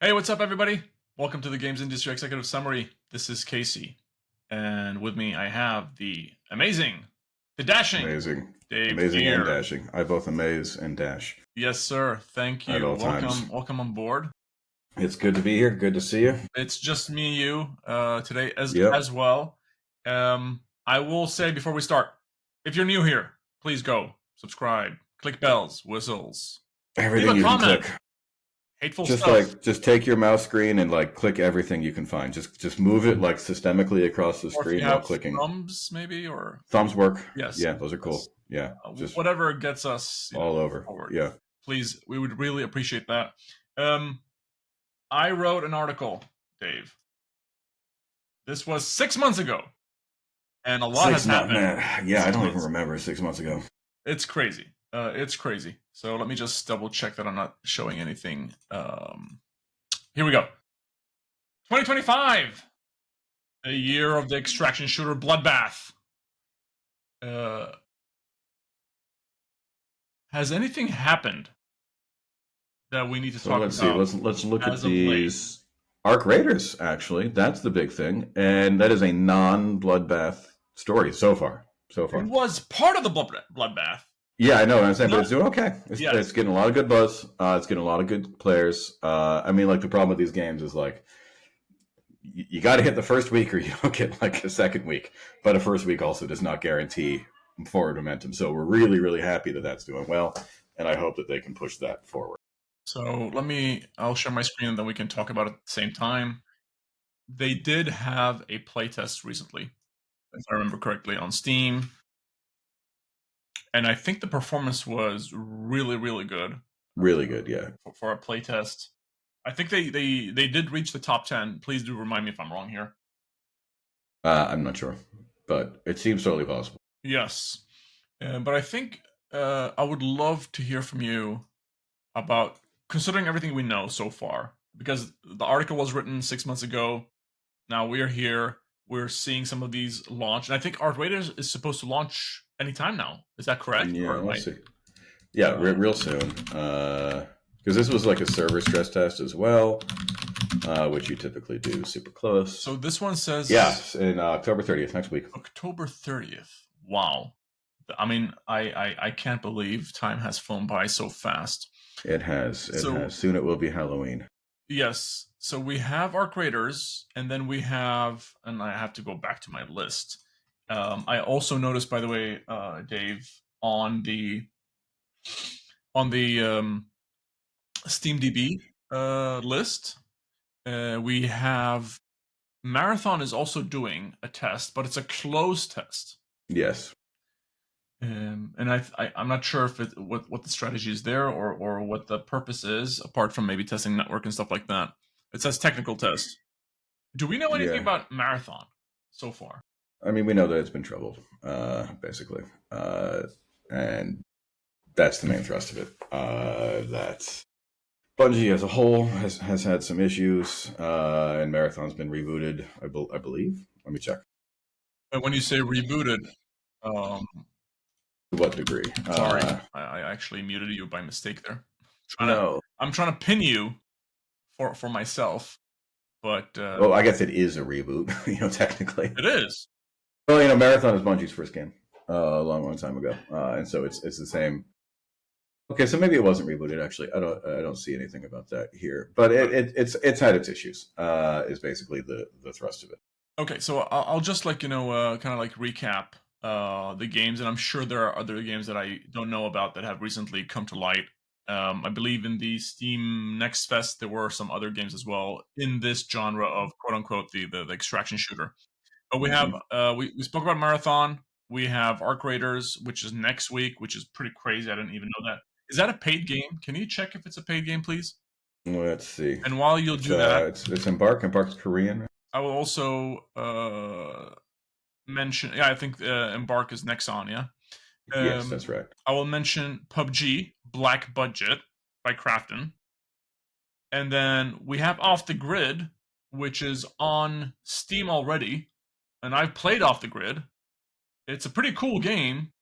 Hey, what's up, everybody? Welcome to the Games Industry Executive Summary. This is Casey, and with me I have the amazing, the dashing Amazing. Dave Amazing and here. dashing. I both amaze and dash. Yes, sir. Thank At you. all times. Welcome on board. It's good to be here. Good to see you. It's just me and you today Yep. as well. I will say before we start, if you're new here, please go subscribe, click bells, whistles, Everything leave a you can comment. click. Hateful Just stuff. just take your mouse screen and click everything you can find. Just move it systemically across the Or if you screen while have clicking. thumbs, maybe, or Thumbs work. yes, Yeah, those are cool. Yeah, just whatever gets us all over. forward. Yeah. Please, we would really appreciate that. I wrote an article, Dave. This was 6 months ago, and a lot has happened. Man, yeah, I don't even remember 6 months ago. It's crazy. It's crazy. So let me just double check that I'm not showing anything. Here we go. 2025, the year of the extraction shooter bloodbath. Has anything happened that we need to talk Let's about? see. Let's look at these Arc Raiders. Actually, that's the big thing, and that is a non-bloodbath story so far. It was part of the bloodbath. Yeah, I know what I'm saying, but it's doing okay. It's getting a lot of good buzz. It's getting a lot of good players. I mean, the problem with these games is you got to hit the first week or you don't get a second week. But a first week also does not guarantee forward momentum. So we're really, really happy that that's doing well, and I hope that they can push that forward. So I'll share my screen and then we can talk about it at the same time. They did have a playtest recently, if I remember correctly, on Steam. And I think the performance was really, really good. Really good, yeah. For a playtest. I think they did reach the top 10. Please do remind me if I'm wrong here. I'm not sure, but it seems totally possible. Yes. But I think I would love to hear from you about, considering everything we know so far, because the article was written 6 months ago. Now we're here. We're seeing some of these launch. And I think Arc Raiders is supposed to launch anytime now. Is that correct? Yeah, let's see. Yeah, real soon. Because this was a server stress test as well, which you typically do super close. So this one says... Yes, in October 30th, next week. October 30th. Wow. I mean, I can't believe time has flown by so fast. It has. It has. Soon it will be Halloween. Yes. So we have Arc Raiders, and then we have, and I have to go back to my list. I also noticed, by the way, Dave, on the SteamDB list, we have Marathon is also doing a test, but it's a closed test. Yes. And I'm not sure if what the strategy is there or what the purpose is, apart from maybe testing network and stuff like that. It says technical test. Do we know anything about Marathon so far? I mean, we know that it's been troubled, basically. And that's the main thrust of it. That Bungie as a whole has had some issues, and Marathon's been rebooted, I believe. Let me check. And when you say rebooted... to what degree? Sorry, I actually muted you by mistake there. I'm trying to pin you for myself, but well, I guess it is a reboot. Technically, it is. Well, Marathon is Bungie's first game a long time ago, and so it's the same. Okay, so maybe it wasn't rebooted. Actually, I don't see anything about that here, but it's had its issues. Is basically the thrust of it. Okay, so I'll just kind of recap the games, and I'm sure there are other games that I don't know about that have recently come to light. I believe in the Steam Next Fest there were some other games as well in this genre of quote unquote the extraction shooter. But we have we spoke about Marathon. We have Arc Raiders, which is next week, which is pretty crazy. I didn't even know that. Is that a paid game? Can you check if it's a paid game, please? Let's see. And while you'll do that, it's Embark. Embark's Korean. Right? I will also mention. Yeah, I think Embark is next on. Yeah. Yes, that's right. I will mention PUBG Black Budget by Crafton, and then we have Off the Grid, which is on Steam already, and I've played Off the Grid. It's a pretty cool game,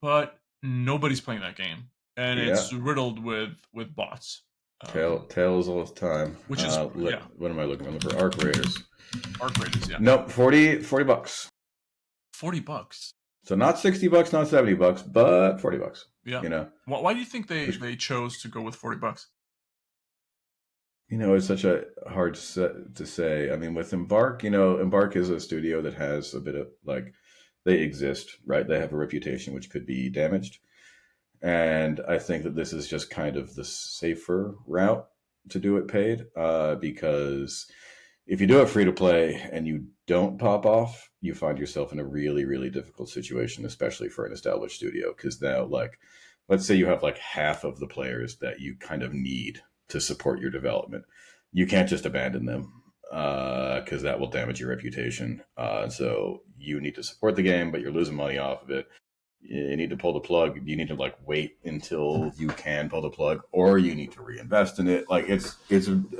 but nobody's playing that game, and it's riddled with bots. Tales all the time. Which is What am I looking? I'm looking for Arc Raiders. Arc Raiders, yeah. Nope, $40. $40. So not $60, not $70, but $40. Yeah. You know. Why do you think they chose to go with $40? You know, it's such a hard to say. I mean, with Embark, Embark is a studio that has a bit of like, they exist, right? They have a reputation which could be damaged. And I think that this is just kind of the safer route to do it paid, because if you do it free to play and you don't pop off, you find yourself in a really, really difficult situation, especially for an established studio. Because now, like, let's say you have like half of the players that you kind of need to support your development. You can't just abandon them, because that will damage your reputation. So you need to support the game, but you're losing money off of it. You need to pull the plug. You need to like wait until you can pull the plug, or you need to reinvest in it. Like it's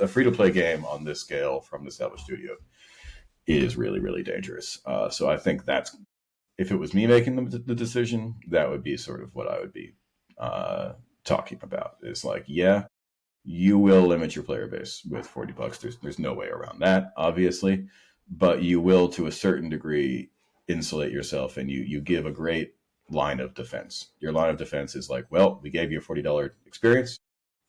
a free to play game on this scale from the established studio is really, really dangerous. So I think that's, if it was me making the decision, that would be sort of what I would be talking about. Is like, yeah, you will limit your player base with $40. There's no way around that, obviously, but you will, to a certain degree, insulate yourself, and you give a great line of defense. Your line of defense is like, well, we gave you a $40 experience,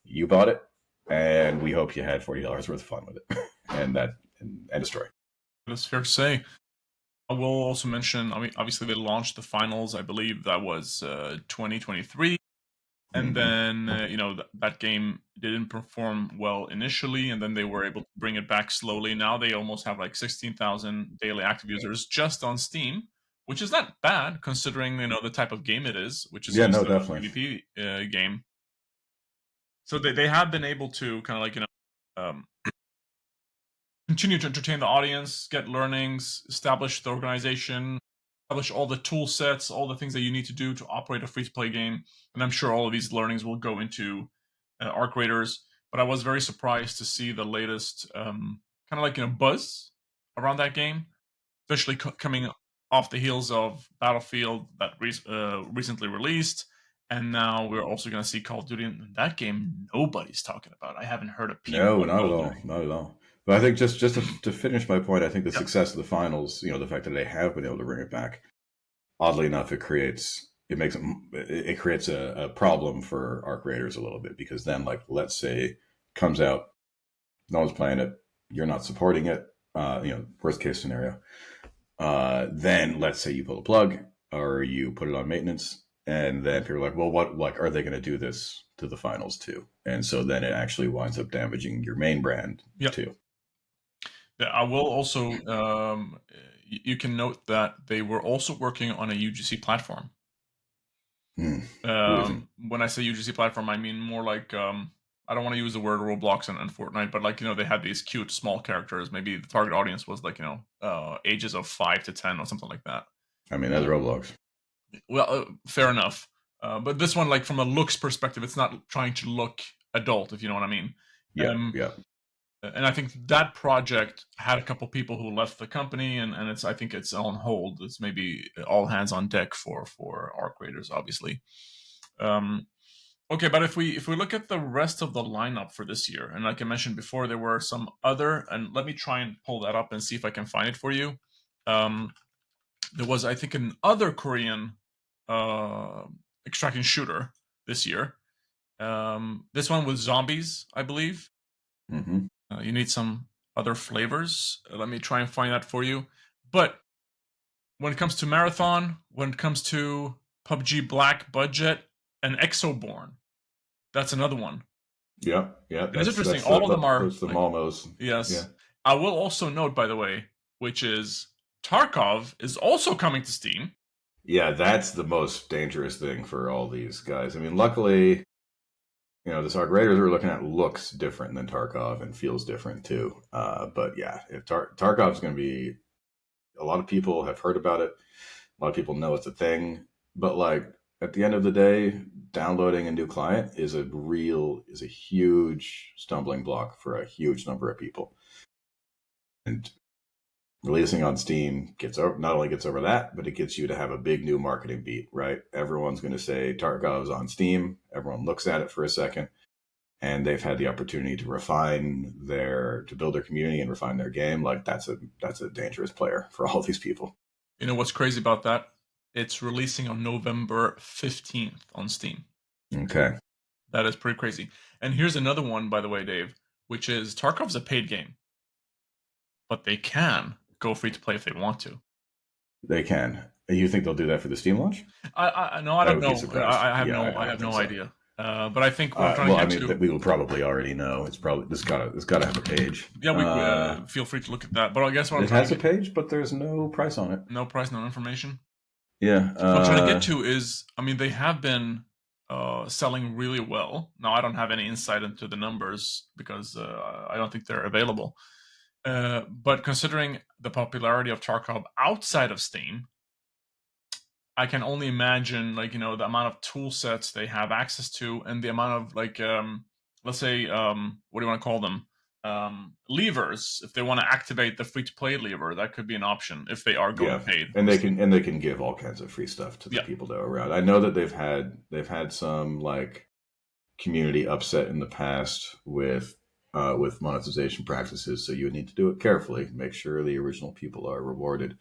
you bought it, and we hope you had $40 worth of fun with it. and end of story. That's fair to say. I will also mention, I mean, obviously they launched the finals, I believe that was 2023. And then, that game didn't perform well initially, and then they were able to bring it back slowly. Now they almost have like 16,000 daily active users just on Steam, which is not bad considering, the type of game it is, which is definitely a PvP game. So they have been able to kind of like, um, continue to entertain the audience, get learnings, establish the organization, establish all the tool sets, all the things that you need to do to operate a free-to-play game. And I'm sure all of these learnings will go into Arc Raiders. But I was very surprised to see the latest kind of like buzz around that game, especially coming off the heels of Battlefield that recently released. And now we're also going to see Call of Duty. And that game nobody's talking about. I haven't heard a peep. No, not at all. Not at all. But I think just to finish my point, I think the success of the finals, the fact that they have been able to bring it back, oddly enough, it creates a problem for Arc Raiders a little bit, because then, like, let's say comes out, no one's playing it, you're not supporting it, worst case scenario. Then let's say you pull the plug or you put it on maintenance, and then people are like, well, what, like, are they going to do this to the finals too? And so then it actually winds up damaging your main brand too. Yeah, I will also, you can note that they were also working on a UGC platform. When I say UGC platform, I mean more like, I don't want to use the word Roblox and Fortnite, but like, they had these cute small characters. Maybe the target audience was like, ages of 5 to 10 or something like that. I mean, that's Roblox. Well, fair enough. But this one, like from a looks perspective, it's not trying to look adult, if you know what I mean. Yeah. And I think that project had a couple people who left the company, and I think it's on hold. It's maybe all hands on deck for Arc Raiders, obviously. Okay, but if we look at the rest of the lineup for this year, and like I mentioned before, there were some other, and let me try and pull that up and see if I can find it for you. There was, I think, an other Korean extraction shooter this year. This one was zombies, I believe. Mm-hmm. You need some other flavors. Let me try and find that for you. But when it comes to Marathon, when it comes to PUBG Black Budget, and Exoborn, that's another one. Yeah. It's interesting. All of them are the like, Malmos. Yes. Yeah. I will also note, by the way, which is Tarkov is also coming to Steam. Yeah, that's the most dangerous thing for all these guys. I mean, luckily, this Arc Raiders we're looking at looks different than Tarkov and feels different too. But yeah, if Tarkov's going to be, a lot of people have heard about it. A lot of people know it's a thing. But like at the end of the day, downloading a new client is a huge stumbling block for a huge number of people. And releasing on Steam not only gets over that, but it gets you to have a big new marketing beat, right? Everyone's going to say Tarkov's on Steam. Everyone looks at it for a second. and they've had the opportunity to to build their community and refine their game, like that's a dangerous player for all these people. You know what's crazy about that? It's releasing on November 15th on Steam. Okay. That is pretty crazy. And here's another one, by the way, Dave, which is Tarkov's a paid game, but they can go free to play if they want to. They can. You think they'll do that for the Steam launch? I no, I I don't would be know. surprised. Yeah, I I have don't think no so. idea. But I think what I'm trying Well, to I get mean, to. we will probably already know. It's probably this gotta have a page. Yeah, we feel free to look at that. But I guess what I'm It trying has to a get, page, but there's no price on it. no price, no information. Yeah. What I'm trying to get to is, I mean, they have been selling really well. Now, I don't have any insight into the numbers because I don't think they're available. But considering the popularity of Tarkov outside of Steam, I can only imagine, like, the amount of tool sets they have access to, and the amount of, like, let's say, what do you want to call them? Levers. If they want to activate the free to play lever, that could be an option if they are going Yeah, paid and on they Steam. can give all kinds of free stuff to the Yeah. people that are around. I know that they've had some like community upset in the past with monetization practices. So you would need to do it carefully, make sure the original people are rewarded.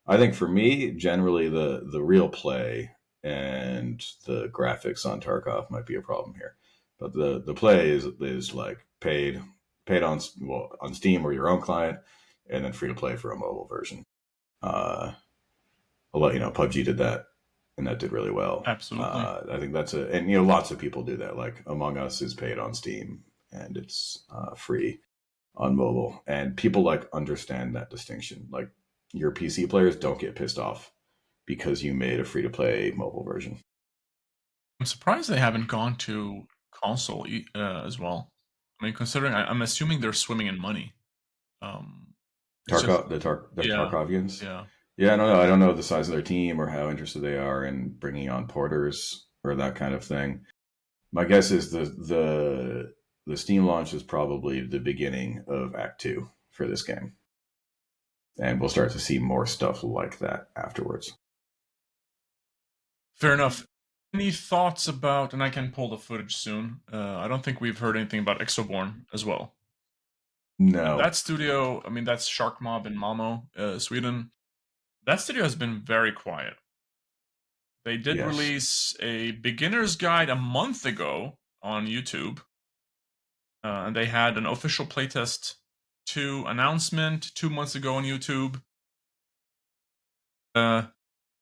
I think for me, generally the real play and the graphics on Tarkov might be a problem here, but the play is like paid on on Steam or your own client, and then free to play for a mobile version. Uh, I'll let you know, PUBG did that, and that did really well. Absolutely. I think and lots of people do that. Like Among Us is paid on Steam and it's free on mobile, and people like understand that distinction. Like your PC players don't get pissed off because you made a free to play mobile version. I'm surprised they haven't gone to console as well. I mean, considering I'm assuming they're swimming in money. It's just The yeah, Tarkovians. yeah. Yeah, I don't know. I don't know the size of their team or how interested they are in bringing on porters or that kind of thing. My guess is the Steam launch is probably the beginning of Act Two for this game, and we'll start to see more stuff like that afterwards. Fair enough. Any thoughts about? And I can pull the footage soon. I don't think we've heard anything about Exoborn as well. No. That studio, I mean, that's Shark Mob in Malmo, Sweden. That studio has been very quiet. They did Yes. release a beginner's guide a month ago on YouTube, and they had an official playtest 2 announcement 2 months ago on YouTube. Uh,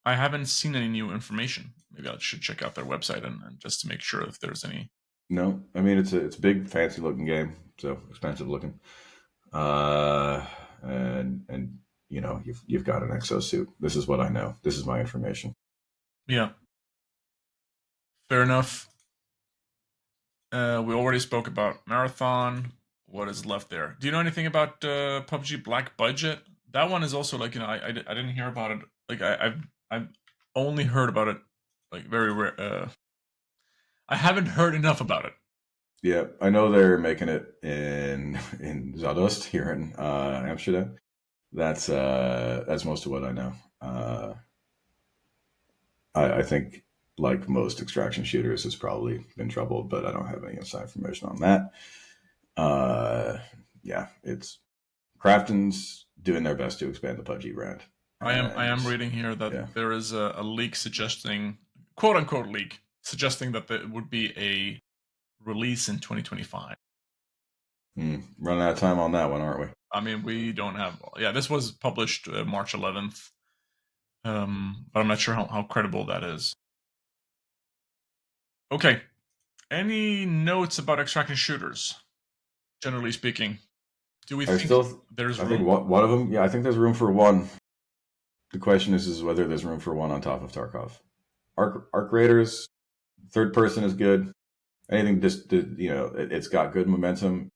I haven't seen any new information. Maybe I should check out their website and just to make sure if there's any. No. I mean, it's a big, fancy looking game, so expensive looking. Uh, and you've got an exosuit. This is what I know. This is my information. Yeah, fair enough. We already spoke about Marathon. What is left there? Do you know anything about PUBG Black Budget? That one is also like, I didn't hear about it. Like I've only heard about it like very rare. I haven't heard enough about it. Yeah, I know they're making it in Zadost here in Amsterdam. That's most of what I know. I think, like most extraction shooters, has probably been troubled, but I don't have any inside information on that. Uh, yeah, it's Krafton's doing their best to expand the PUBG brand, I am and reading here that yeah, there is a leak suggesting, quote unquote leak, suggesting that there would be a release in 2025. running out of time on that one, aren't we? I mean, we don't have. Yeah, this was published March 11th, but I'm not sure how credible that is. Okay, any notes about extraction shooters? Generally speaking, do we I think still, there's I think room? one of them. Yeah, I think there's room for one. The question is whether there's room for one on top of Tarkov. Arc Raiders, third person is good. Anything just it's got good momentum.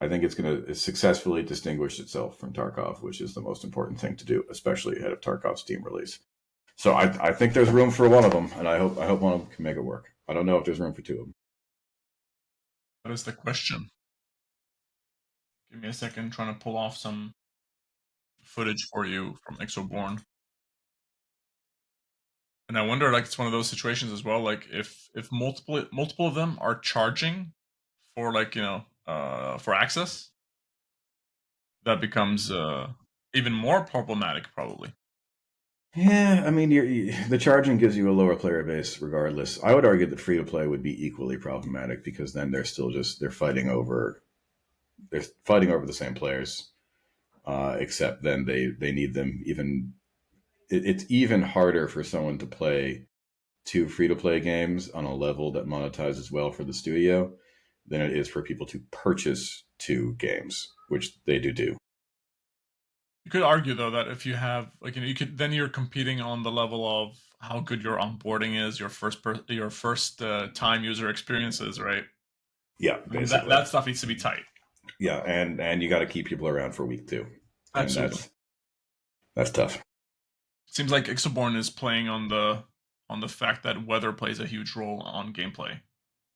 I think it's going to successfully distinguish itself from Tarkov, which is the most important thing to do, especially ahead of Tarkov's Steam release. So I think there's room for one of them, and I hope one of them can make it work. I don't know if there's room for two of them. That is the question. Give me a second, trying to pull off some footage for you from Exoborn. And I wonder, like, it's one of those situations as well. Like, if multiple of them are charging for for access, that becomes even more problematic, probably. Yeah, I mean, the charging gives you a lower player base regardless. I would argue that free to play would be equally problematic because then they're fighting over the same players, except then they need them even. It's even harder for someone to play two free to play games on a level that monetizes well for the studio than it is for people to purchase two games, which they do. You could argue though that if you have you could then you're competing on the level of how good your onboarding is, your first time user experiences, right? Yeah, I mean basically. that stuff needs to be tight. Yeah, and you got to keep people around for week two, and Absolutely. that's tough. Seems like Ixoborn is playing on the fact that weather plays a huge role on gameplay.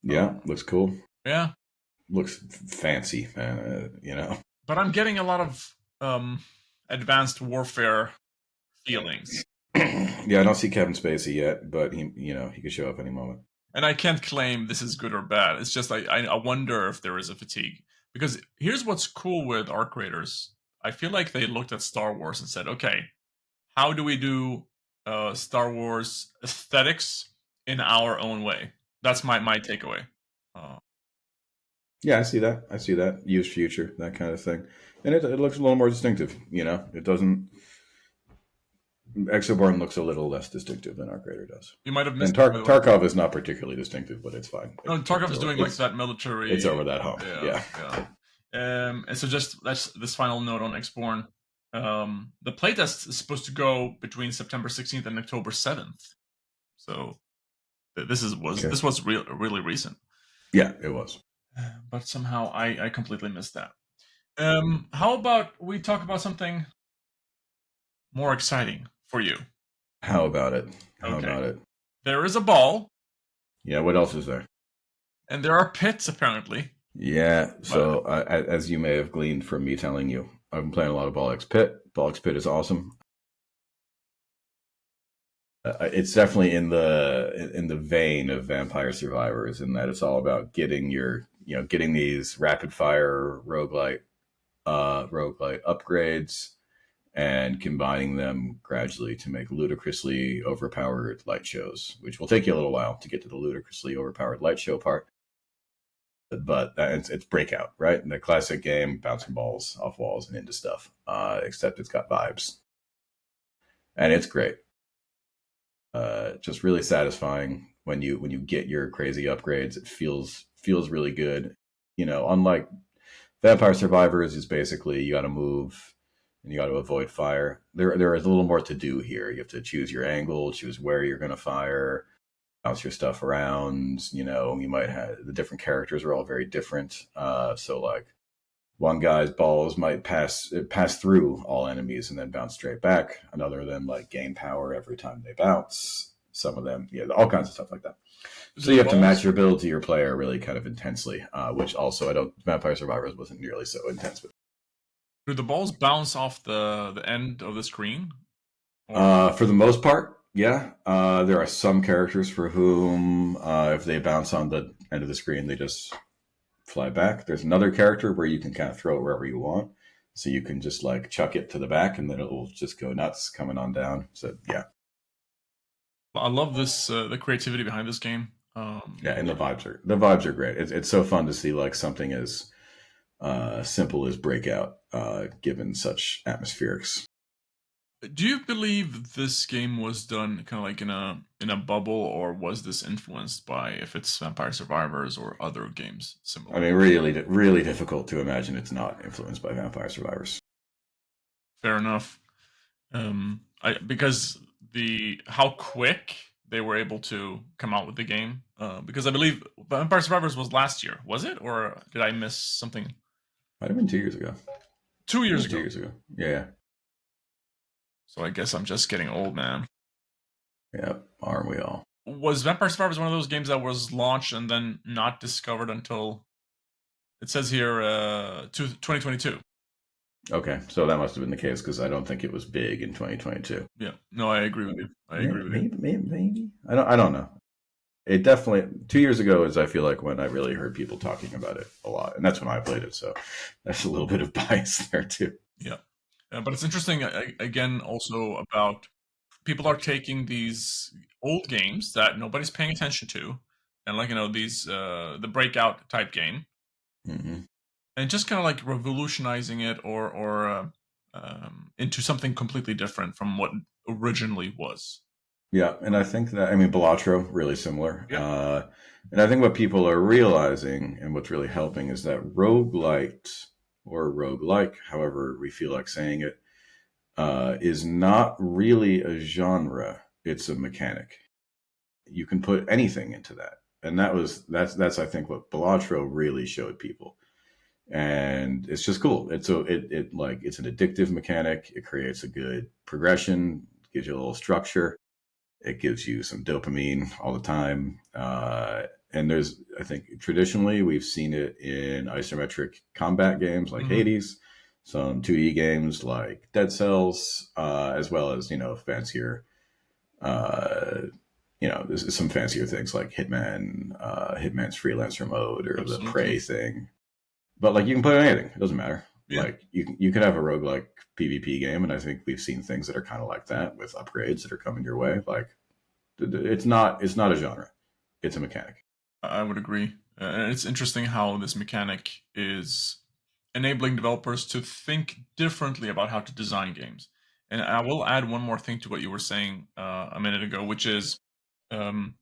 Yeah, looks cool. Yeah, Looks fancy, but I'm getting a lot of advanced warfare feelings, Yeah, I don't see Kevin Spacey yet, but he could show up any moment. and I can't claim this is good or bad. It's just I wonder if there is a fatigue, because here's what's cool with art creators. I feel like they looked at Star Wars and said, okay, how do we do Star Wars aesthetics in our own way? That's my takeaway. Uh, Yeah, I see that. I see that. Use future, that kind of thing, and it looks a little more distinctive. It doesn't. Exoborn looks a little less distinctive than Arc Raider does. you might have And missed it, by the way. Tarkov is not particularly distinctive, but it's fine. No, Tarkov is doing like that military. It's over that hump. Yeah, Yeah. And so that's this final note on Xborn. The playtest is supposed to go between September 16th and October 7th. So this was really recent. Yeah, it was. But somehow I completely missed that. How about we talk about something more exciting for you? How about it? How Okay. about it? There is a ball, Yeah, what else is there? and there are pits apparently. Yeah, so as you may have gleaned from me telling you, I've been playing a lot of Ball X Pit. Ball X Pit is awesome. It's definitely in the vein of Vampire Survivors in that it's all about getting getting these rapid fire roguelite upgrades and combining them gradually to make ludicrously overpowered light shows, which will take you a little while to get to the ludicrously overpowered light show part. But it's Breakout, right? The classic game, bouncing balls off walls and into stuff, except it's got vibes. And it's great. Just really satisfying when you get your crazy upgrades. It feels really good. Unlike Vampire Survivors, is basically you got to move and you got to avoid fire. There is a little more to do here. You have to choose your angle, choose where you're going to fire, bounce your stuff around. You might have the different characters are all very different. So like one guy's balls might pass through all enemies and then bounce straight back. Another of them like gain power every time they bounce. Some of them, all kinds of stuff like that. So you have to match your build to your player really kind of intensely, which also Vampire Survivors wasn't nearly so intense with. Do the balls bounce off the end of the screen? For the most part, yeah. There are some characters for whom, if they bounce on the end of the screen, they just fly back. There's another character where you can kind of throw it wherever you want. So you can just like chuck it to the back and then it will just go nuts coming on down. So yeah. I love this the creativity behind this game. Yeah, and the vibes are great. It's so fun to see like something as simple as Breakout, given such atmospherics. Do you believe this game was done kind of like in a bubble, or was this influenced by if it's Vampire Survivors or other games similar? I mean, really difficult to imagine it's not influenced by Vampire Survivors. Fair enough. Because how quick they were able to come out with the game. Because I believe Vampire Survivors was last year, was it, or did I miss something? Might have been 2 years ago. 2 years ago. 2 years ago. Yeah. So I guess I'm just getting old, man. Yeah, aren't we all? Was Vampire Survivors one of those games that was launched and then not discovered until it says here 2022? Okay, so that must have been the case because I don't think it was big in 2022. Yeah, no, I agree with you. Maybe. I don't know. it definitely 2 years ago is I feel like when I really heard people talking about it a lot, and that's when I played it. So that's a little bit of bias there too. Yeah. But it's interesting, again, also about people are taking these old games that nobody's paying attention to, and like these the breakout type game, Hmm. and just kind of like revolutionizing it or into something completely different from what originally was. Yeah, and I think that I mean Balatro really similar. Yeah. And I think what people are realizing and what's really helping is that roguelite or roguelike, however we feel like saying it, is not really a genre. It's a mechanic. You can put anything into that, and that's I think what Balatro really showed people, and it's just cool. It like it's an addictive mechanic. It creates a good progression, gives you a little structure. It gives you some dopamine all the time. And I think traditionally we've seen it in isometric combat games like Hmm. Hades, some 2D games like Dead Cells, as well as, fancier, uh, there's some fancier things like Hitman, Hitman's freelancer mode or the Absolutely. Prey thing. But like you can play anything. It doesn't matter. Yeah. Like you could have a roguelike PvP game, and I think we've seen things that are kind of like that with upgrades that are coming your way. Like it's not a genre. It's a mechanic. I would agree. And it's interesting how this mechanic is enabling developers to think differently about how to design games. And I will add one more thing to what you were saying a minute ago, which is um,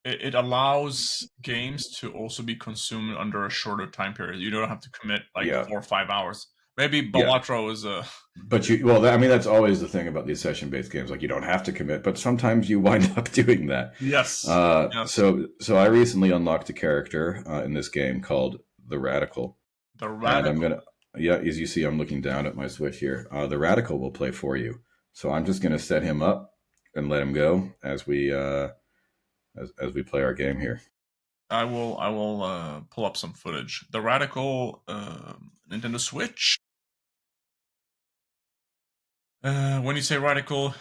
it allows games to also be consumed under a shorter time period. You don't have to commit like Yeah, 4 or 5 hours. Maybe yeah. Balatro is a But I mean, that's always the thing about these session-based games. Like, you don't have to commit, but sometimes you wind up doing that. yes, yes, So I recently unlocked a character in this game called the Radical, the and I'm radical. gonna, yeah, as you see, I'm looking down at my Switch here. The Radical will play for you. So I'm just gonna set him up and let him go as we play our game here. I will pull up some footage. The radical Nintendo Switch. When you say radical,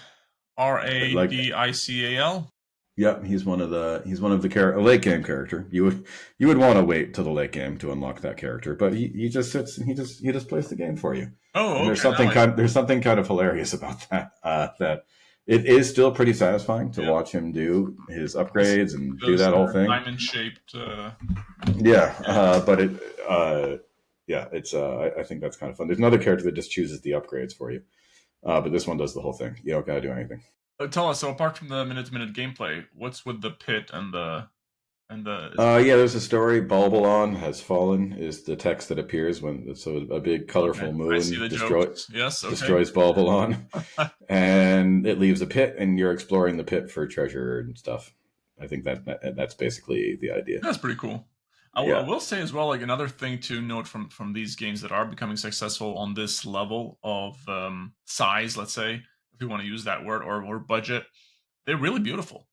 Like, Radical. yep, a late game character. You would want to wait till the late game to unlock that character, but he just sits and he just plays the game for you. Oh, And okay. I like. there's something kind of hilarious about that. That it is still pretty satisfying to Yeah, watch him do his those, upgrades and do those that whole thing. diamond shaped. Yeah, Yeah. but yeah, it's I think that's kind of fun. There's another character that just chooses the upgrades for you, but this one does the whole thing. You don't gotta do anything. Tell us. So apart from the minute to minute gameplay, what's with the pit and the? Yeah, there's a story. Balbalon has fallen is the text that appears when a big Okay, colorful I see moon the jokes. Yes. Okay. destroys Balbalon, and it leaves a pit, and you're exploring the pit for treasure and stuff. I think that's basically the idea. That's pretty cool. I Yeah, will say as well, like another thing to note from these games that are becoming successful on this level of size, let's say, if you want to use that word, or budget, they're really beautiful.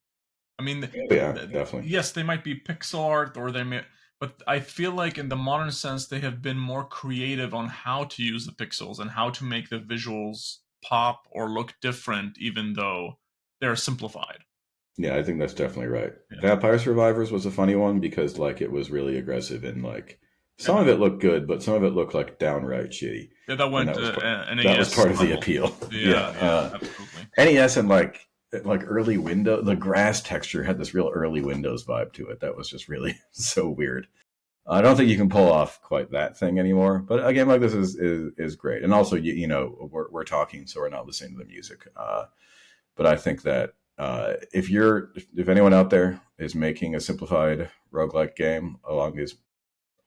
I mean, yeah, definitely. yes, they might be pixel art, or they may, but I feel like in the modern sense, they have been more creative on how to use the pixels and how to make the visuals pop or look different, even though they're simplified. Yeah, I think that's definitely right. Yeah, Vampire Survivors was a funny one because like it was really aggressive and like yeah, some of it looked good, but some of it looked like downright shitty, yeah. That and went that was NES part of the level. appeal. Yeah, Yeah, yeah, absolutely. NES and like early window, the grass texture had this real early Windows vibe to it. That was just really so weird. I don't think you can pull off quite that thing anymore. But a game like this is great, and also we're talking, so we're not listening to the music. But I think that if anyone out there is making a simplified roguelike game along these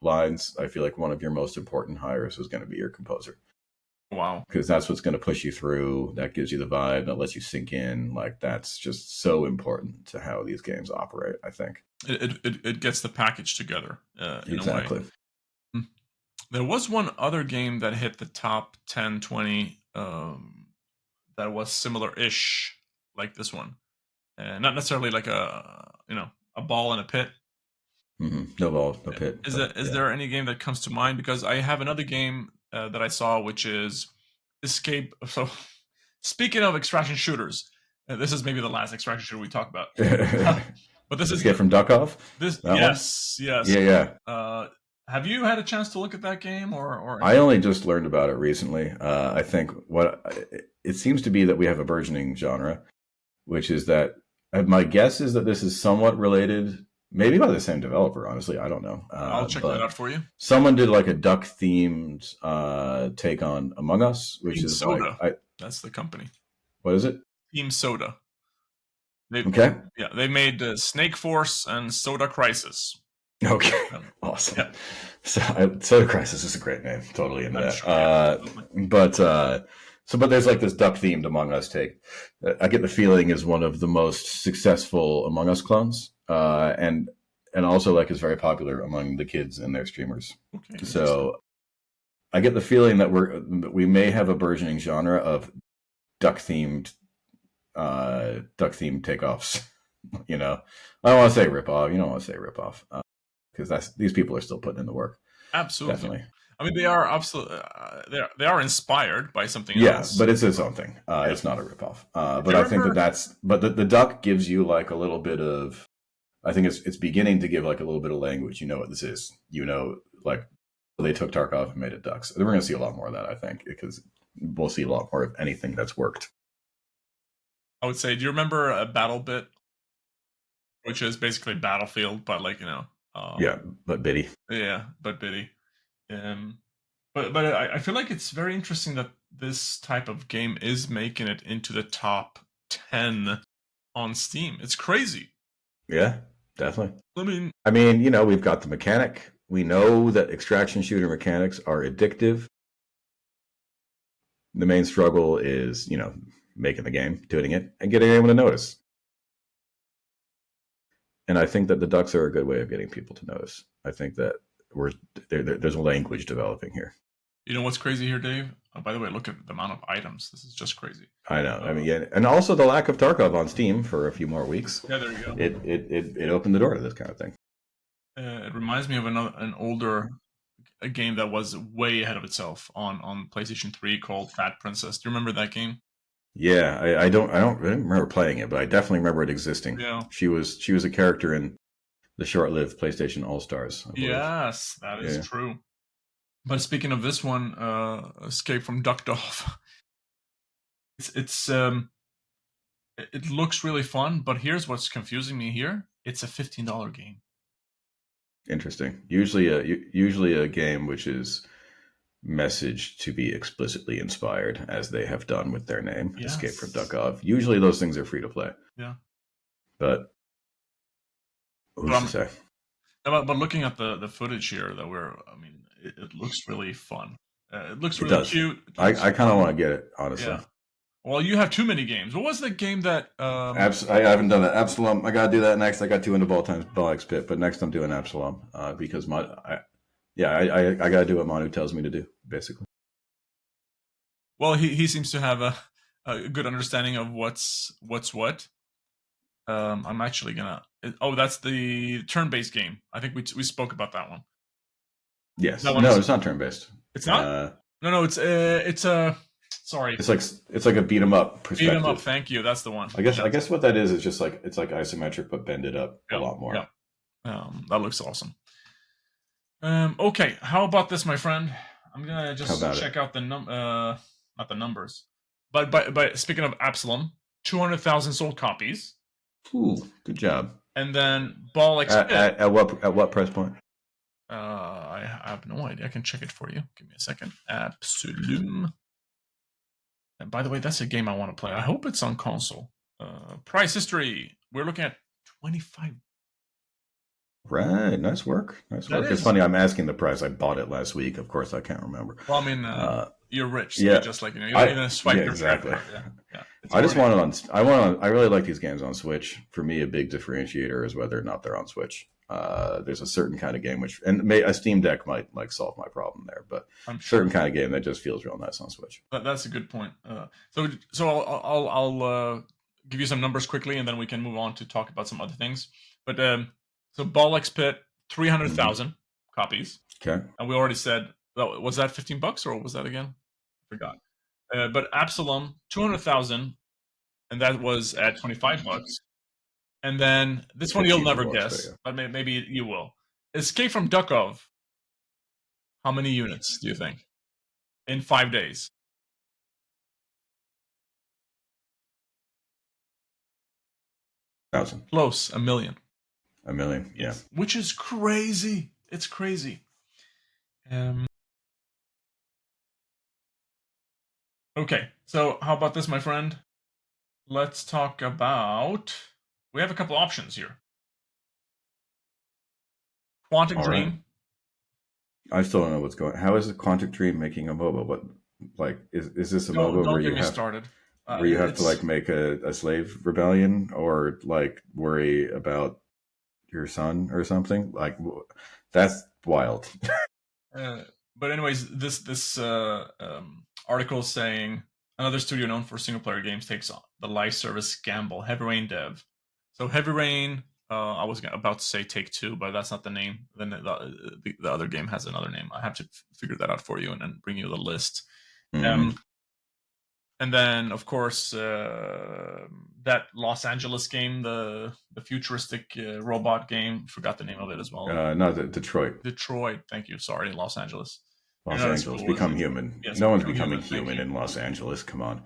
lines, I feel like one of your most important hires is going to be your composer Wow. because that's what's going to push you through. That gives you the vibe that lets you sink in. Like that's just so important to how these games operate. I think It gets the package together in a way. exactly. Mm. There was one other game that hit the top 10, 20 that was similar-ish like this one. Not necessarily like a ball in a pit. No ball, no pit, but Is yeah. there any game that comes to mind? Because I have another game that I saw, which is Escape. So, speaking of extraction shooters, this is maybe the last extraction shooter we talk about. But this is Escape from Duckov. This That one? yes, yes. Yeah. Have you had a chance to look at that game or? I only just learned about it recently. I think what it seems to be that we have a burgeoning genre, which is that my guess is that this is somewhat related, maybe by the same developer. Honestly, I don't know. I'll check that out for you. Someone did like a duck themed take on Among Us, which Team is Soda. like That's the company. What is it? Team Soda. Okay. Yeah, they made Snake Force and Soda Crisis. Okay, awesome. Yeah. Soda Crisis is a great name. Totally into that. Sure, but there's like this duck themed Among Us take. I get the feeling is one of the most successful Among Us clones, and also like is very popular among the kids and their streamers. Okay. So I get the feeling that we may have a burgeoning genre of duck themed takeoffs. You know, I don't want to say rip off. You don't want to say rip off. Because these people are still putting in the work. Absolutely, definitely. I mean, they are absolutely they are inspired by something else. Yeah, but it's its own thing. It's not a ripoff. But I think but the duck gives you like a little bit of. I think it's beginning to give like a little bit of language. You know what this is. You know, like they took Tarkov and made it ducks. We're going to see a lot more of that. I think because we'll see a lot more of anything that's worked. I would say, do you remember a Battle Bit, which is basically Battlefield, but like yeah, but bitty. Yeah, but bitty. But I feel like it's very interesting that this type of game is making it into the top 10 on Steam. It's crazy. Yeah, definitely. I mean, you know, we've got the mechanic. We know that extraction shooter mechanics are addictive. The main struggle is, you know, making the game, doing it, and getting anyone to notice. And I think that the ducks are a good way of getting people to notice. I think that there's a language developing here. You know what's crazy here, Dave? Oh, by the way, look at the amount of items. This is just crazy. I know. I mean, yeah, and also the lack of Tarkov on Steam for a few more weeks. Yeah, there you go. It opened the door to this kind of thing. It reminds me of an older game that was way ahead of itself on PlayStation 3 called Fat Princess. Do you remember that game? Yeah, I don't remember playing it, but I definitely remember it existing. Yeah. She was a character in the short-lived PlayStation All-Stars. Yes, that is true. But speaking of this one, Escape from Duckdorf, it looks really fun, but here's what's confusing me here. It's a $15 game. Interesting. Usually a game which is messaged to be explicitly inspired, as they have done with their name, yes. Escape from Duckdorf. Usually those things are free to play. Yeah. But who's to say? But looking at the footage here, it looks really fun. It looks really cute. I kind of want to get it, honestly. Yeah. Well, you have too many games. What was the game that... I haven't done that. Absalom. I got to do that next. I got 2 into Ballix Pit, but next I'm doing Absalom because I got to do what Manu tells me to do, basically. Well, he seems to have a good understanding of what's what. I'm actually gonna... Oh, that's the turn-based game. I think we spoke about that one. Yes. No, it's not turn-based. It's not? No, it's a... Sorry. It's like a beat 'em up perspective. Beat 'em up, thank you. That's the one. I guess what that is just like it's like isometric but bended up a lot more. Yeah. That looks awesome. Okay, how about this, my friend? I'm gonna just check out the not the numbers. But speaking of Absalom, 200,000 sold copies. Ooh, good job. And then Ballix Pit. At what price point? I have no idea. I can check it for you. Give me a second. Absalom. And by the way, that's a game I want to play. I hope it's on console. Price history. We're looking at 25. Right. Nice work. It's funny. I'm asking the price. I bought it last week. Of course, I can't remember. Well, I mean, you're rich. So you're just like, you're not going to swipe your exactly. Yeah. I just want it on. I really like these games on Switch. For me, a big differentiator is whether or not they're on Switch. There's a certain kind of game a Steam Deck might solve my problem there, but certain kind of game that just feels real nice on Switch. That's a good point. So I'll give you some numbers quickly, and then we can move on to talk about some other things. But so Ballix Pit, 300,000 copies. Okay, and we already said was that $15 or what was that again? I forgot. But Absalom, 200,000, and that was at $25. And then this one you'll never guess, but maybe you will. Escape from Duckov. How many units do you think? In 5 days. 1,000. Close, 1,000,000. 1,000,000, yeah. Yes. Which is crazy. It's crazy. Okay, so how about this, my friend? Let's talk about. We have a couple options here. Quantic Dream. I still don't know what's going. How is the Quantic Dream making a MOBA? What, like, is this a MOBA Don't get me started. Where you have to like make a slave rebellion or like worry about your son or something? Like, that's wild. But anyways, this article is saying another studio known for single player games takes on the live service gamble. Heavy Rain dev. So Heavy Rain, I was about to say Take Two, but that's not the name. Then the other game has another name. I have to figure that out for you and then bring you the list. Mm-hmm. And then, of course, that Los Angeles game, the futuristic robot game. Forgot the name of it as well. No, Detroit. Detroit. Thank you. Sorry, Los Angeles. Los Angeles, become human. Yes, no one's becoming human in Los Angeles. Come on.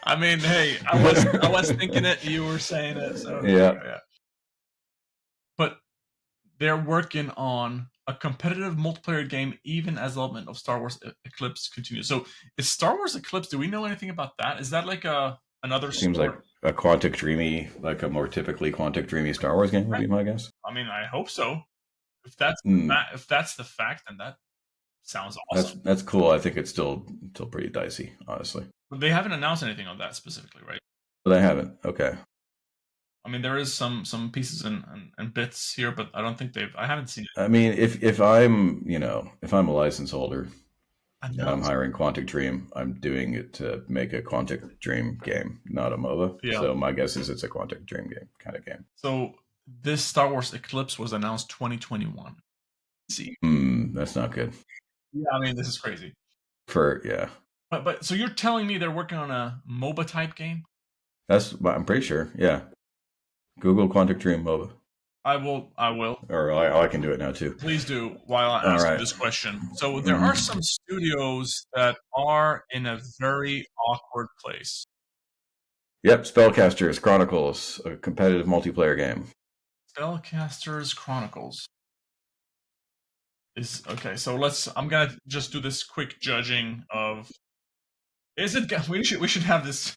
I mean, hey, I was thinking it. You were saying it. So yeah. But they're working on a competitive multiplayer game, even as development of Star Wars Eclipse continues. So, is Star Wars Eclipse? Do we know anything about that? Is that like another? Seems like a Quantic Dreamy, like a more typically Quantic Dreamy Star Wars game would be my guess. I mean, I hope so. If that's the fact, then that sounds awesome. That's cool. I think it's still pretty dicey, honestly. But they haven't announced anything on that specifically, right? They haven't. Okay. I mean, there is some pieces and bits here, but I don't think I haven't seen it. I mean, if I'm a license holder and I'm hiring Quantic Dream, I'm doing it to make a Quantic Dream game, not a MOBA. Yeah. So my guess is it's a Quantic Dream game kind of game. So this Star Wars Eclipse was announced 2021. See, that's not good. Yeah, I mean, this is crazy. Yeah. But so you're telling me they're working on a MOBA type game? I'm pretty sure. Yeah. Google Quantic Dream MOBA. I will. Or I can do it now too. Please do while I ask you this question. So there are some studios that are in a very awkward place. Yep, Spellcasters Chronicles, a competitive multiplayer game. Spellcasters Chronicles is okay. So I'm gonna just do this quick judging of. Is it? We should have this.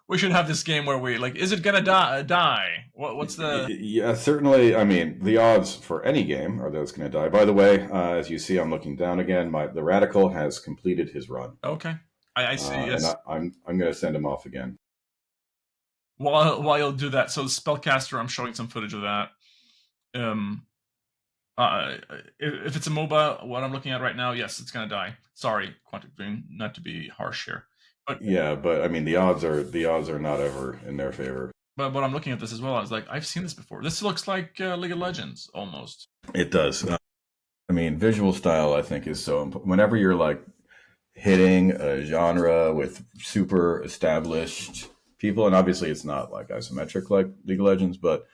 We should have this game where we is it gonna die? What's the? Yeah, certainly. I mean, the odds for any game are that it's gonna die. By the way, as you see, I'm looking down again. The Radical has completed his run. Okay, I see. Yes, and I'm gonna send him off again. While you'll do that, so Spellcaster, I'm showing some footage of that. If it's a MOBA, what I'm looking at right now, yes, it's gonna die. Sorry, Quantic Dream, not to be harsh here. But I mean, the odds are not ever in their favor. But I'm looking at this as well. I was like, I've seen this before. This looks like League of Legends almost. It does. I mean, visual style, I think, is so important. Whenever you're like hitting a genre with super established people, and obviously it's not like isometric like League of Legends, but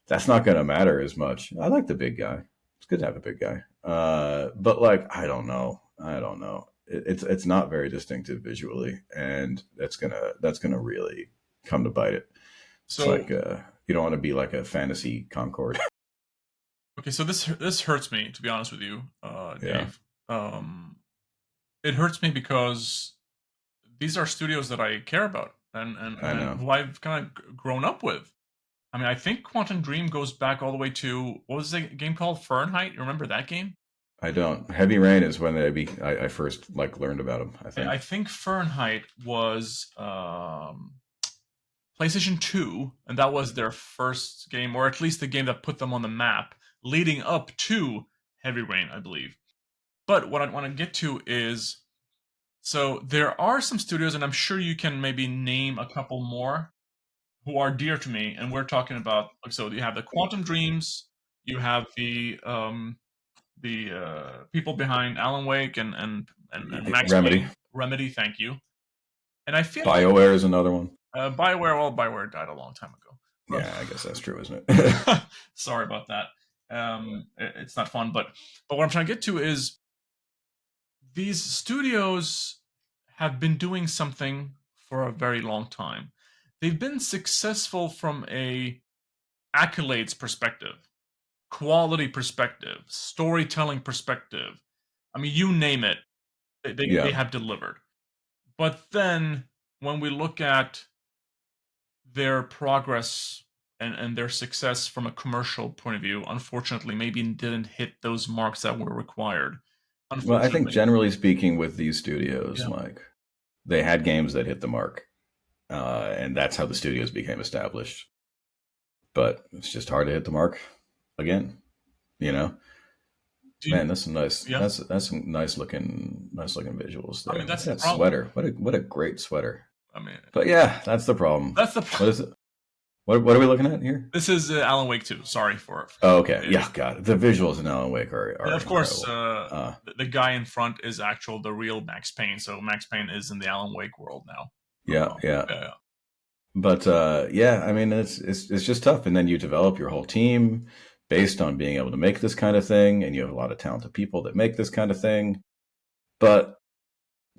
that's not going to matter as much. I like the big guy. It's good to have a big guy. But I don't know. It's not very distinctive visually, and that's gonna really come to bite it. So it's you don't want to be like a fantasy Concord. Okay, so this hurts me, to be honest with you, Dave. Yeah. It hurts me because these are studios that I care about and who I've kind of grown up with. I mean, I think Quantum Dream goes back all the way to what was the game called? Fahrenheit. You remember that game? I don't. Heavy Rain is when I first learned about them. I think Fahrenheit was PlayStation 2, and that was their first game, or at least the game that put them on the map, leading up to Heavy Rain, I believe. But what I want to get to is, so there are some studios, and I'm sure you can maybe name a couple more who are dear to me, and we're talking about. So you have the Quantum Dreams, you have the people behind Alan Wake and Max Remedy. Payne. Remedy, thank you. And I feel BioWare is another one. BioWare died a long time ago. Yeah, I guess that's true, isn't it? Sorry about that. It's not fun, but what I'm trying to get to is these studios have been doing something for a very long time. They've been successful from a accolades perspective, quality perspective, storytelling perspective. I mean, you name it, they Yeah. have delivered. But then when we look at their progress and their success from a commercial point of view, unfortunately, maybe didn't hit those marks that were required. Well, I think Unfortunately. generally speaking, with these studios, Yeah. like they had games that hit the mark, and that's how the studios became established. But it's just hard to hit the mark again, you know. Man, that's some nice. Yeah. That's some nice looking visuals there. I mean, Look that's at the that problem. sweater. What a great sweater. I mean, But yeah, that's the problem. that's the What is it? What are we looking at here? This is Alan Wake 2. Sorry for Oh, okay. Yeah, God, the visuals in Alan Wake are of course, incredible. the guy in front is the real Max Payne. So Max Payne is in the Alan Wake world now. Yeah, yeah. Yeah. But yeah, I mean, it's just tough. And then you develop your whole team based on being able to make this kind of thing, and you have a lot of talented people that make this kind of thing. But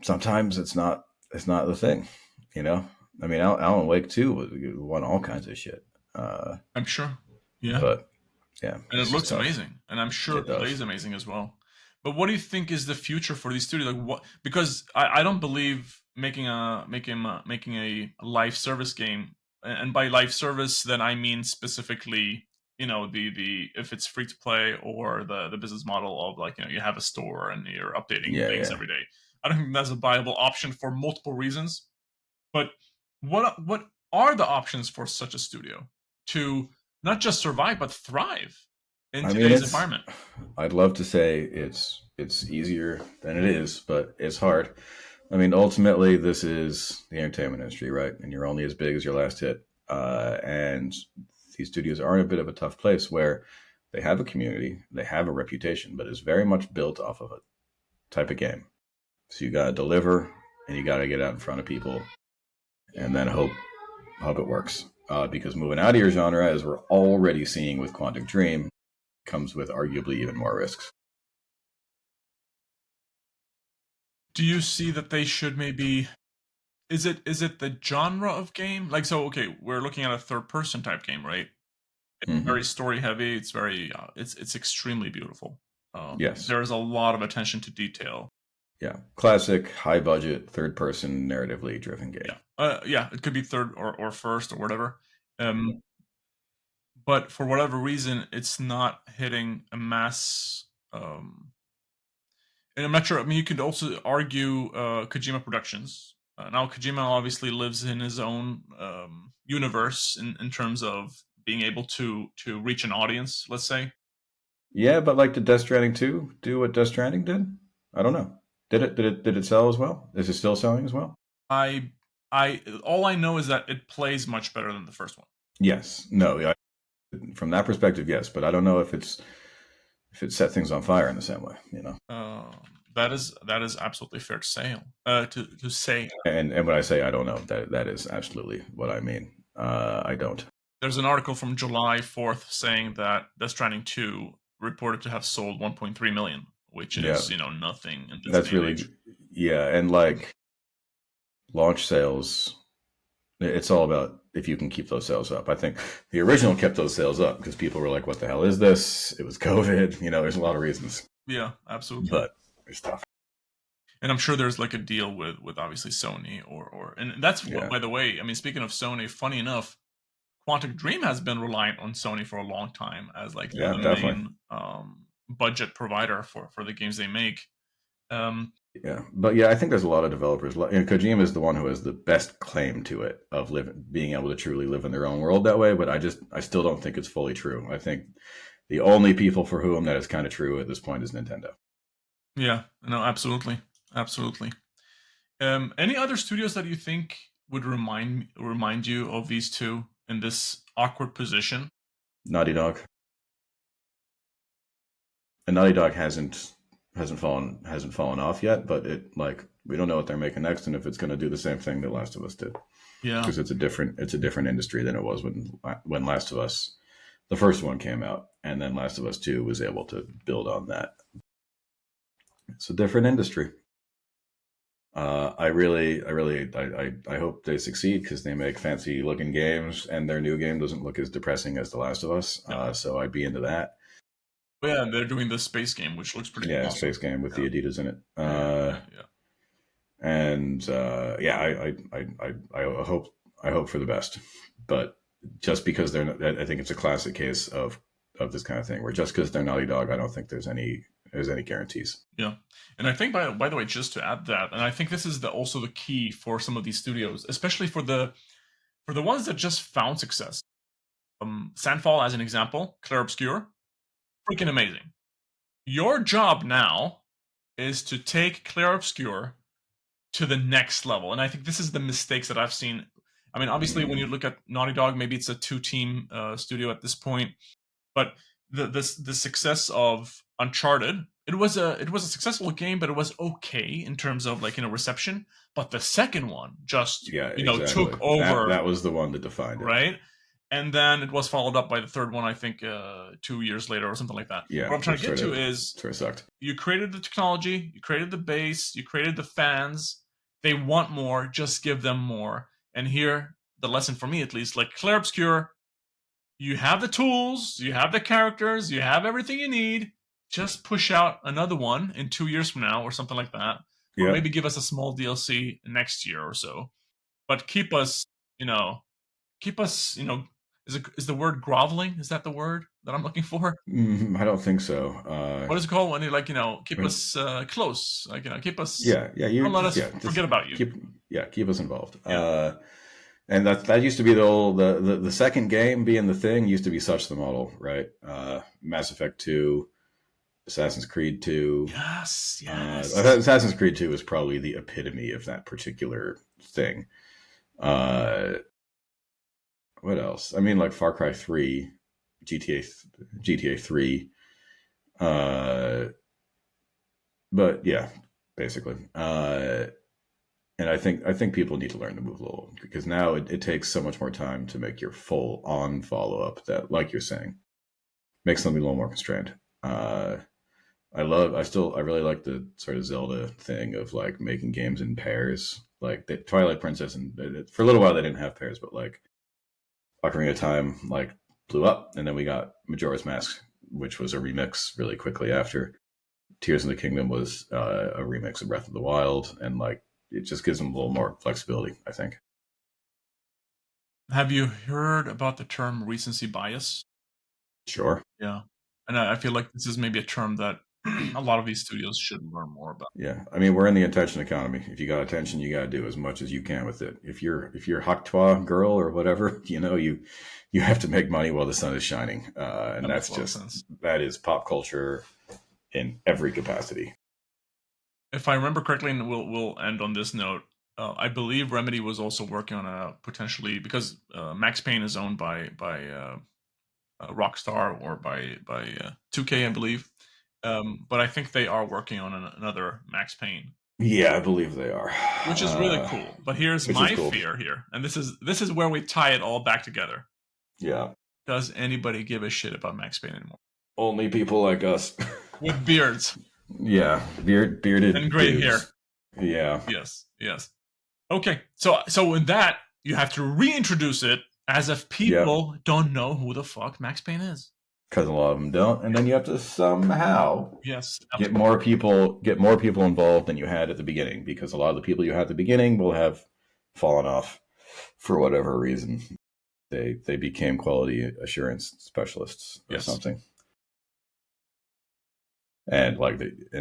sometimes it's not the thing, you know. I mean, Alan Wake 2 won all kinds of shit. I'm sure. Yeah. But yeah, And it looks amazing, and I'm sure it it plays does. amazing as well. But what do you think is the future for these studios? Like what? Because I don't believe making a live service game, and by live service, then I mean specifically, the if it's free to play or the business model of like you have a store and you're updating Yeah, things yeah. every day. I don't think that's a viable option for multiple reasons. But what are the options for such a studio to not just survive but thrive in I mean, today's environment? I'd love to say it's easier than it is, but it's hard. I mean, ultimately, this is the entertainment industry, right? And you're only as big as your last hit. And these studios are in a bit of a tough place where they have a community, they have a reputation, but it's very much built off of a type of game. So you got to deliver, and you got to get out in front of people, and then hope it works. Because moving out of your genre, as we're already seeing with Quantic Dream, comes with arguably even more risks. Do you see that they should maybe is it the genre of game? Like so okay, we're looking at a third person type game, right? It's very Mm-hmm. story heavy, it's very it's extremely beautiful. Yes. There is a lot of attention to detail. Yeah. Classic, high budget, third person, narratively driven game. Yeah. Yeah, it could be third or first or whatever. But for whatever reason, it's not hitting a mass. And I'm not sure. I mean, you could also argue Kojima Productions. Now, Kojima obviously lives in his own universe in terms of being able to reach an audience. Let's say. Yeah, but like did Death Stranding 2 do what Death Stranding did? I don't know. Did it sell as well? Is it still selling as well? I I all I know is that it plays much better than the first one. Yes. No, from that perspective, yes, but I don't know if it set things on fire in the same way, you know. That is absolutely fair to say. To say. And when I say I don't know, that is absolutely what I mean. I don't. There's an article from July 4th saying that Death Stranding 2 reported to have sold 1.3 million, which is nothing in this That's day and really age. yeah, and like launch sales, it's all about if you can keep those sales up. I think the original kept those sales up because people were like, "What the hell is this?" It was COVID. You know, there's a lot of reasons. Yeah, absolutely. But it's tough. And I'm sure there's like a deal with obviously Sony or and that's Yeah. by the way. I mean, speaking of Sony, funny enough, Quantic Dream has been reliant on Sony for a long time as like Yeah, the definitely. main budget provider for the games they make. Yeah, but yeah, I think there's a lot of developers. And Kojima is the one who has the best claim to it of being able to truly live in their own world that way. But I still don't think it's fully true. I think the only people for whom that is kind of true at this point is Nintendo. Yeah, no, absolutely, absolutely. Any other studios that you think would remind you of these two in this awkward position? Naughty Dog. And Naughty Dog hasn't fallen off yet, but it like We don't know what they're making next, and if it's going to do the same thing that Last of Us did. Yeah, because it's a different industry than it was when Last of Us, the first one, came out, and then Last of Us 2 was able to build on that. It's a different industry. I hope they succeed because they make fancy looking games, and their new game doesn't look as depressing as The Last of Us. So I'd be into that. Yeah, they're doing the space game, which looks pretty awesome. Space game with the Adidas in it. I hope for the best, but just because I think it's a classic case of this kind of thing, where just because they're Naughty Dog, I don't think there's any guarantees. Yeah, and I think by the way, just to add that, and I think this is also the key for some of these studios, especially for the ones that just found success. Sandfall, as an example, Clair Obscur, freaking amazing. Your job now is to take Clair Obscur to the next level, and I think this is the mistakes that I've seen. I mean, obviously, when you look at Naughty Dog, maybe it's a 2-team studio at this point, but the success of Uncharted, it was a successful game, but it was okay in terms of reception. But the second one just took over. That was the one that defined it, right? And then it was followed up by the third one, I think 2 years later or something like that. Yeah, what I'm trying to get to is you created the technology, you created the base, you created the fans. They want more, just give them more. And here, the lesson for me at least, like Clair Obscur, you have the tools, you have the characters, you have everything you need. Just push out another one in 2 years from now or something like that. Or maybe give us a small DLC next year or so. But keep us, is the word groveling? Is that the word that I'm looking for? I don't think so. What is it called when you keep us close? Keep us. Don't let us forget about you. Keep us involved. And that used to be the second game being the thing used to be such the model, right? Mass Effect 2, Assassin's Creed 2. Yes. Assassin's Creed 2 is probably the epitome of that particular thing. What else? I mean, like Far Cry 3, GTA 3. But yeah, basically. And I think people need to learn to move a little, because now it takes so much more time to make your full on follow up that, like you're saying, makes something a little more constrained. I really like the sort of Zelda thing of like making games in pairs, like the Twilight Princess, and for a little while they didn't have pairs, but like Ocarina of Time like blew up, and then we got Majora's Mask, which was a remix really quickly after. Tears of the Kingdom was a remix of Breath of the Wild, and like it just gives them a little more flexibility, I think. Have you heard about the term recency bias? Sure. Yeah. And I feel like this is maybe a term that a lot of these studios should learn more about. Yeah. I mean, we're in the attention economy. If you got attention, you got to do as much as you can with it. If you're Haktoa girl or whatever, you have to make money while the sun is shining. And that is pop culture in every capacity. If I remember correctly, and we'll end on this note, I believe Remedy was also working on a potentially, because Max Payne is owned by Rockstar or by 2K, I believe. But I think they are working on another Max Payne. Yeah, I believe they are, which is really cool. But here's my fear here, and this is where we tie it all back together. Yeah. Does anybody give a shit about Max Payne anymore? Only people like us with beards. Yeah, bearded and gray hair. Yeah. Yes. Okay, so in that you have to reintroduce it as if people don't know who the fuck Max Payne is. Because a lot of them don't, and then you have to somehow get more people involved than you had at the beginning, because a lot of the people you had at the beginning will have fallen off for whatever reason. They became quality assurance specialists or something. And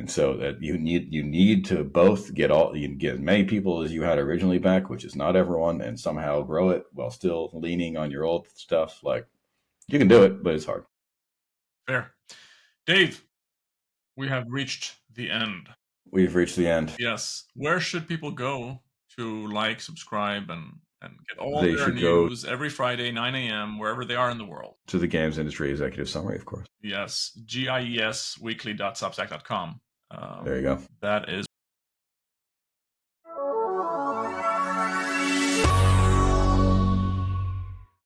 so that you need to both get as many people as you had originally back, which is not everyone, and somehow grow it while still leaning on your old stuff. Like, you can do it, but it's hard. Fair. Dave, we have reached the end. We've reached the end. Yes. Where should people go to subscribe, and get all their news every Friday, 9 a.m., wherever they are in the world? To the Games Industry Executive Summary, of course. Yes. GIESweekly.substack.com. There you go. That is